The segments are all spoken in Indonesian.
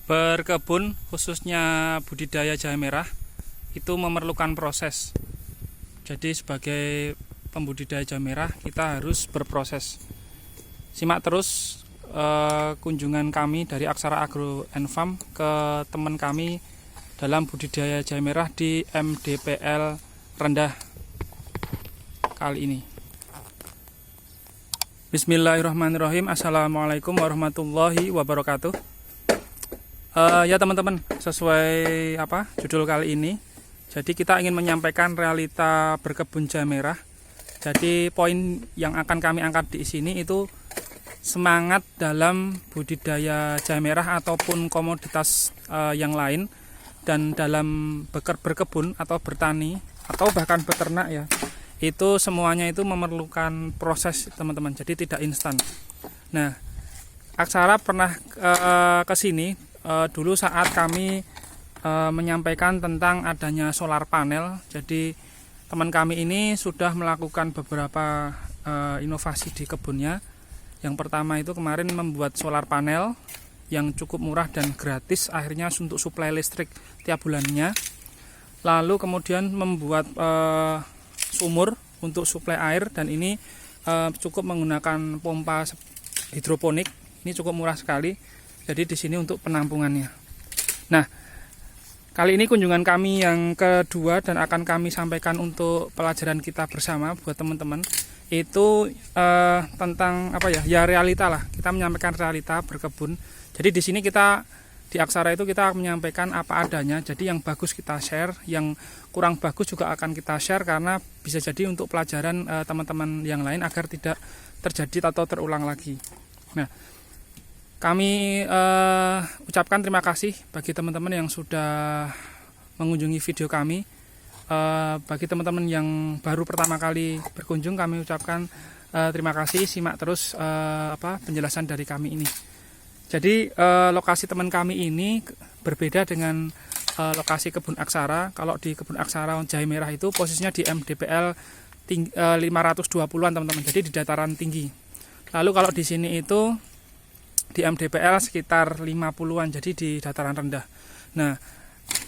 Berkebun khususnya budidaya jahe merah itu memerlukan proses. Jadi sebagai pembudidaya jahe merah kita harus berproses. Simak terus kunjungan kami dari Aksara Agro and Farm ke teman kami dalam budidaya jahe merah di MDPL rendah kali ini. Bismillahirrahmanirrahim. Assalamualaikum warahmatullahi wabarakatuh. Ya teman-teman, sesuai judul kali ini, jadi kita ingin menyampaikan realita berkebun jahe merah. Jadi poin yang akan kami angkat di sini itu semangat dalam budidaya jahe merah ataupun komoditas yang lain, dan dalam berkebun atau bertani atau bahkan beternak ya, itu semuanya itu memerlukan proses teman-teman, jadi tidak instan. Nah, Aksara pernah ke sini dulu saat kami menyampaikan tentang adanya solar panel. Jadi teman kami ini sudah melakukan beberapa inovasi di kebunnya. Yang pertama itu kemarin membuat solar panel yang cukup murah dan gratis akhirnya untuk suplai listrik tiap bulannya. Lalu kemudian membuat sumur untuk suplai air, dan ini cukup menggunakan pompa hidroponik. Ini cukup murah sekali. Jadi di sini untuk penampungannya. Nah, kali ini kunjungan kami yang kedua dan akan kami sampaikan untuk pelajaran kita bersama buat teman-teman. Itu tentang ya realita lah. Kita menyampaikan realita berkebun. Jadi di sini kita di Aksara itu kita menyampaikan apa adanya. Jadi yang bagus kita share, yang kurang bagus juga akan kita share karena bisa jadi untuk pelajaran teman-teman yang lain agar tidak terjadi atau terulang lagi. Nah, kami ucapkan terima kasih bagi teman-teman yang sudah mengunjungi video kami. Bagi teman-teman yang baru pertama kali berkunjung, kami ucapkan terima kasih. Simak terus penjelasan dari kami ini. Jadi lokasi teman kami ini berbeda dengan lokasi kebun Aksara. Kalau di kebun Aksara jahe merah itu posisinya di MDPL 520-an teman-teman. Jadi di dataran tinggi. Lalu kalau di sini itu di MDPL sekitar 50-an, jadi di dataran rendah. Nah,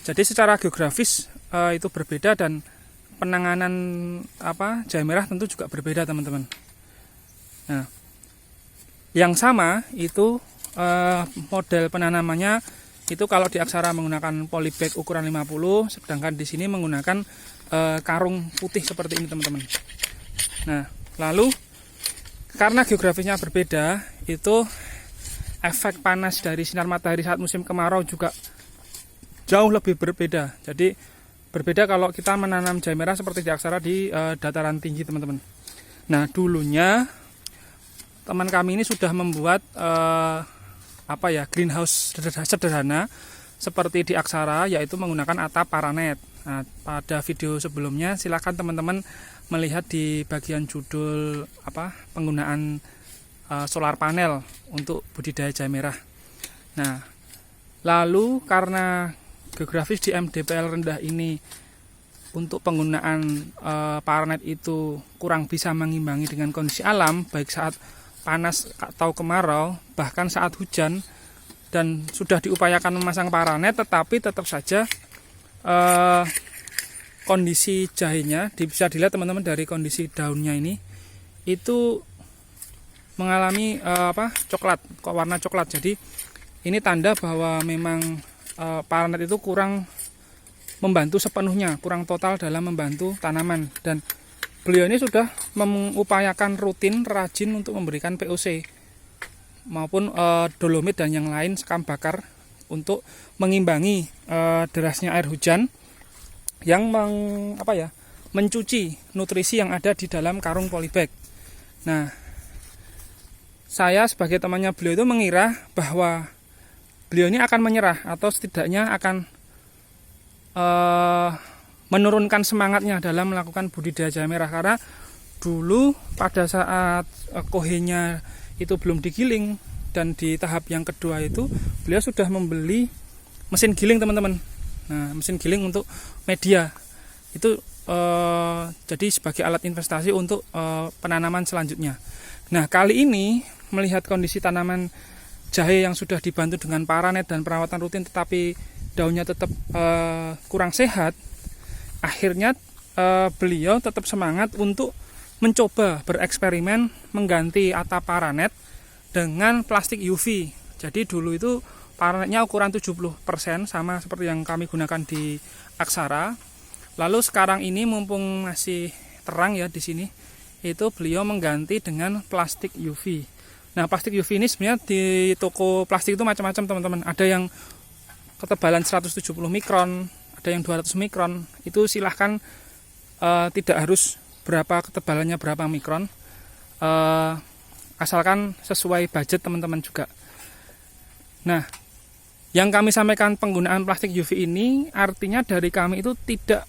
jadi secara geografis itu berbeda, dan penanganan jahe merah tentu juga berbeda teman-teman. Nah, yang sama itu model penanamannya itu kalau di Aksara menggunakan polybag ukuran 50, sedangkan di sini menggunakan karung putih seperti ini teman-teman. Nah, lalu karena geografisnya berbeda, itu efek panas dari sinar matahari saat musim kemarau juga jauh lebih berbeda. Jadi berbeda kalau kita menanam jahe merah seperti di Aksara di dataran tinggi teman-teman. Nah, dulunya teman kami ini sudah membuat greenhouse sederhana seperti di Aksara, yaitu menggunakan atap paranet. Nah, pada video sebelumnya silakan teman-teman melihat di bagian judul penggunaan solar panel untuk budidaya jahe merah. Nah, lalu karena geografis di MDPL rendah ini untuk penggunaan paranet itu kurang bisa mengimbangi dengan kondisi alam, baik saat panas atau kemarau, bahkan saat hujan, dan sudah diupayakan memasang paranet, tetapi tetap saja kondisi jahenya bisa dilihat teman-teman dari kondisi daunnya ini itu mengalami warna coklat. Jadi ini tanda bahwa memang paranet itu kurang membantu sepenuhnya, kurang total dalam membantu tanaman. Dan beliau ini sudah mengupayakan rutin rajin untuk memberikan POC maupun dolomit dan yang lain sekam bakar untuk mengimbangi derasnya air hujan yang mencuci nutrisi yang ada di dalam karung polybag. Nah, saya sebagai temannya beliau itu mengira bahwa beliau ini akan menyerah atau setidaknya akan menurunkan semangatnya dalam melakukan budidaya jahe merah, karena dulu pada saat kohenya itu belum digiling dan di tahap yang kedua itu beliau sudah membeli mesin giling teman-teman. Nah, mesin giling untuk media itu jadi sebagai alat investasi untuk penanaman selanjutnya. Nah, kali ini melihat kondisi tanaman jahe yang sudah dibantu dengan paranet dan perawatan rutin tetapi daunnya tetap kurang sehat, akhirnya beliau tetap semangat untuk mencoba bereksperimen mengganti atap paranet dengan plastik UV. Jadi dulu itu paranetnya ukuran 70% sama seperti yang kami gunakan di Aksara. Lalu sekarang ini mumpung masih terang ya di sini, itu beliau mengganti dengan plastik UV. Nah, plastik UV ini sebenarnya di toko plastik itu macam-macam teman-teman. Ada yang ketebalan 170 mikron, ada yang 200 mikron. Itu silahkan, tidak harus berapa ketebalannya berapa mikron, asalkan sesuai budget teman-teman juga. Nah, yang kami sampaikan penggunaan plastik UV ini artinya dari kami itu tidak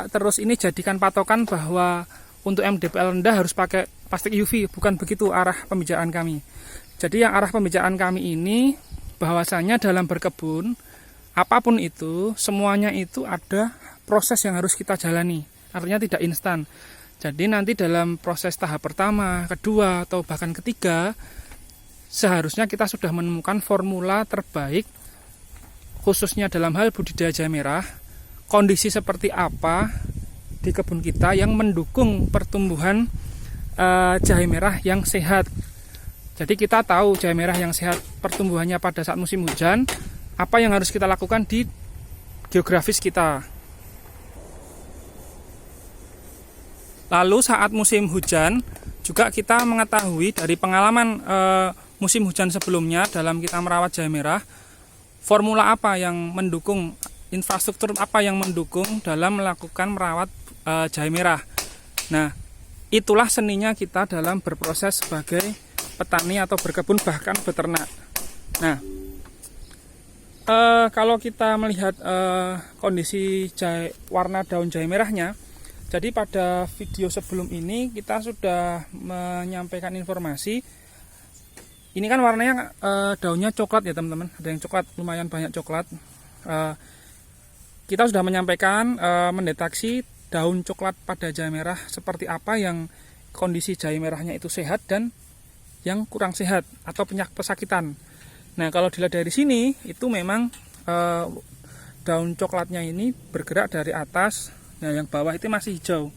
terus ini jadikan patokan bahwa untuk MDPL rendah harus pakai plastik UV, bukan begitu arah pembicaraan kami. Jadi yang arah pembicaraan kami ini bahwasanya dalam berkebun apapun itu semuanya itu ada proses yang harus kita jalani, artinya tidak instan. Jadi nanti dalam proses tahap pertama, kedua, atau bahkan ketiga, seharusnya kita sudah menemukan formula terbaik, khususnya dalam hal budidaya jahe merah, kondisi seperti apa di kebun kita yang mendukung pertumbuhan jahe merah yang sehat. Jadi kita tahu jahe merah yang sehat pertumbuhannya pada saat musim hujan, apa yang harus kita lakukan di geografis kita. Lalu saat musim hujan juga kita mengetahui dari pengalaman musim hujan sebelumnya dalam kita merawat jahe merah, formula apa yang mendukung, infrastruktur apa yang mendukung dalam melakukan merawat jahe merah. Nah, itulah seninya kita dalam berproses sebagai petani atau berkebun bahkan beternak. Nah, kalau kita melihat kondisi warna daun jahe merahnya, jadi pada video sebelum ini kita sudah menyampaikan informasi. Ini kan warnanya daunnya coklat ya teman-teman, ada yang coklat, lumayan banyak coklat. Kita sudah menyampaikan mendeteksi daun coklat pada jahe merah seperti apa yang kondisi jahe merahnya itu sehat dan yang kurang sehat atau pesakitan. Nah, kalau dilihat dari sini itu memang daun coklatnya ini bergerak dari atas. Nah, yang bawah itu masih hijau.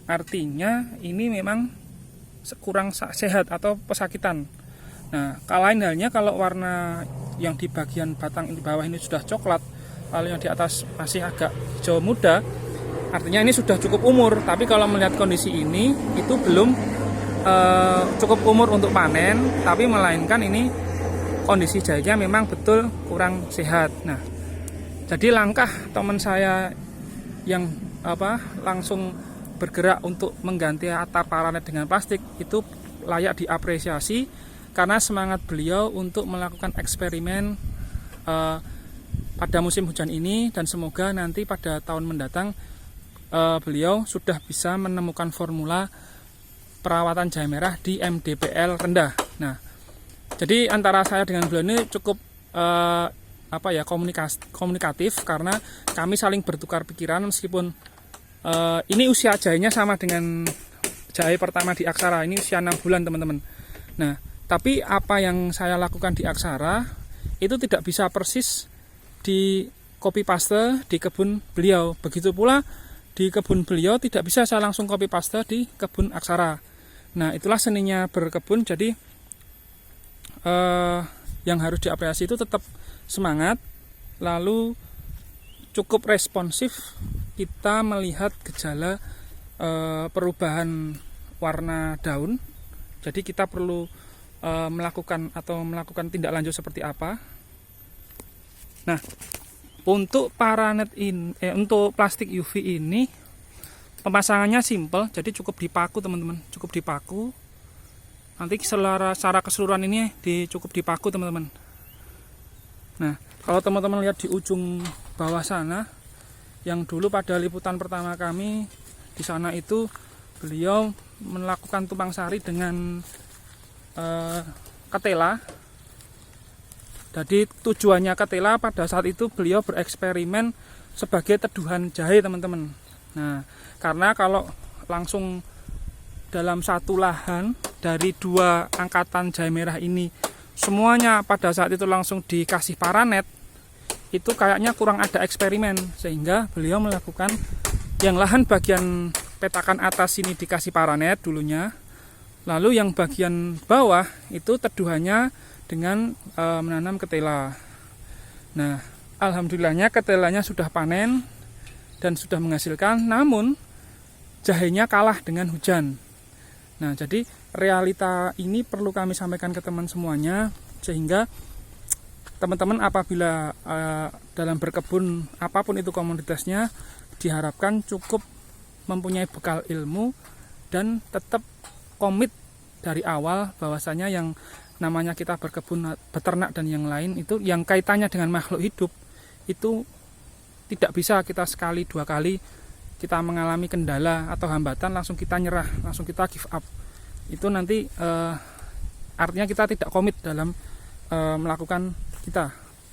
Artinya ini memang kurang sehat atau pesakitan. Nah, lain halnya kalau warna yang di bagian batang di bawah ini sudah coklat, lalu yang di atas masih agak hijau muda, artinya ini sudah cukup umur. Tapi kalau melihat kondisi ini, itu belum cukup umur untuk panen, tapi melainkan ini kondisi jahenya memang betul kurang sehat. Nah, jadi langkah teman saya yang langsung bergerak untuk mengganti atap paranet dengan plastik itu layak diapresiasi karena semangat beliau untuk melakukan eksperimen pada musim hujan ini, dan semoga nanti pada tahun mendatang beliau sudah bisa menemukan formula perawatan jahe merah di MDPL rendah. Nah, jadi antara saya dengan beliau ini cukup komunikatif karena kami saling bertukar pikiran meskipun ini usia jahenya sama dengan jahe pertama di Aksara, ini usia 6 bulan teman-teman. Nah, tapi apa yang saya lakukan di Aksara itu tidak bisa persis di copy paste di kebun beliau. Begitu pula di kebun beliau tidak bisa saya langsung copy paste di kebun Aksara. Nah, itulah seninya berkebun. Jadi yang harus diapresiasi itu tetap semangat, lalu cukup responsif kita melihat gejala perubahan warna daun. Jadi kita perlu melakukan tindak lanjut seperti apa. Nah, untuk paranet untuk plastik UV ini pemasangannya simple, jadi cukup dipaku teman-teman, cukup dipaku. Nanti secara keseluruhan ini cukup dipaku teman-teman. Nah, kalau teman-teman lihat di ujung bawah sana, yang dulu pada liputan pertama kami di sana itu beliau melakukan tumpang sari dengan ketela. Jadi tujuannya ketela pada saat itu beliau bereksperimen sebagai teduhan jahe teman-teman. Nah, karena kalau langsung dalam satu lahan dari 2 angkatan jahe merah ini semuanya pada saat itu langsung dikasih paranet, itu kayaknya kurang ada eksperimen, sehingga beliau melakukan yang lahan bagian petakan atas ini dikasih paranet dulunya, lalu yang bagian bawah itu teduhannya dengan menanam ketela. Nah, alhamdulillahnya ketelanya sudah panen dan sudah menghasilkan, namun jahenya kalah dengan hujan. Nah, jadi realita ini perlu kami sampaikan ke teman semuanya, sehingga teman-teman apabila dalam berkebun apapun itu komoditasnya, diharapkan cukup mempunyai bekal ilmu dan tetap komit dari awal bahwasanya yang namanya kita berkebun, beternak dan yang lain itu yang kaitannya dengan makhluk hidup itu tidak bisa kita sekali 2 kali kita mengalami kendala atau hambatan langsung kita nyerah, langsung kita give up. Itu nanti artinya kita tidak komit dalam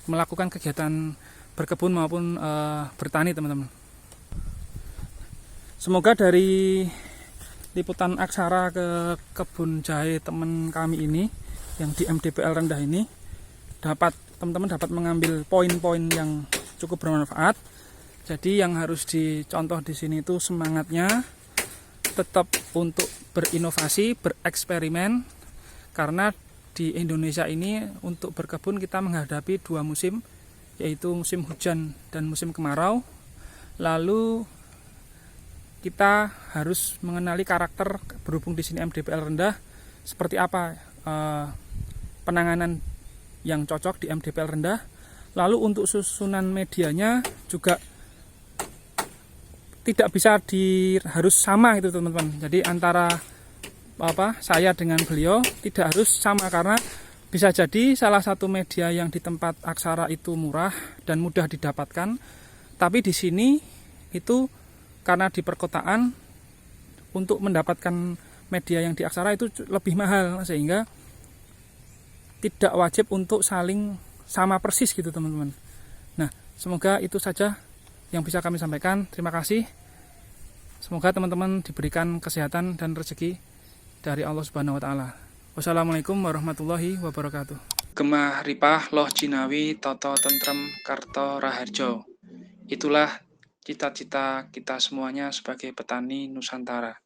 melakukan kegiatan berkebun maupun bertani, teman-teman. Semoga dari liputan aksara ke kebun jahe teman kami ini yang di MDPL rendah ini teman-teman dapat mengambil poin-poin yang cukup bermanfaat. Jadi yang harus dicontoh di sini itu semangatnya tetap untuk berinovasi, bereksperimen, karena di Indonesia ini untuk berkebun kita menghadapi 2 musim, yaitu musim hujan dan musim kemarau. Lalu kita harus mengenali karakter, berhubung di sini MDPL rendah, seperti apa penanganan yang cocok di MDPL rendah. Lalu untuk susunan medianya juga tidak bisa harus sama gitu, teman-teman. Jadi antara saya dengan beliau tidak harus sama, karena bisa jadi salah satu media yang di tempat aksara itu murah dan mudah didapatkan, tapi di sini itu karena di perkotaan untuk mendapatkan media yang di aksara itu lebih mahal, sehingga tidak wajib untuk saling sama persis gitu, teman-teman. Nah, semoga itu saja yang bisa kami sampaikan. Terima kasih. Semoga teman-teman diberikan kesehatan dan rezeki dari Allah Subhanahu wa taala. Wassalamualaikum warahmatullahi wabarakatuh. Gemah ripah loh jinawi toto tentrem karto raharjo. Itulah cita-cita kita semuanya sebagai petani Nusantara.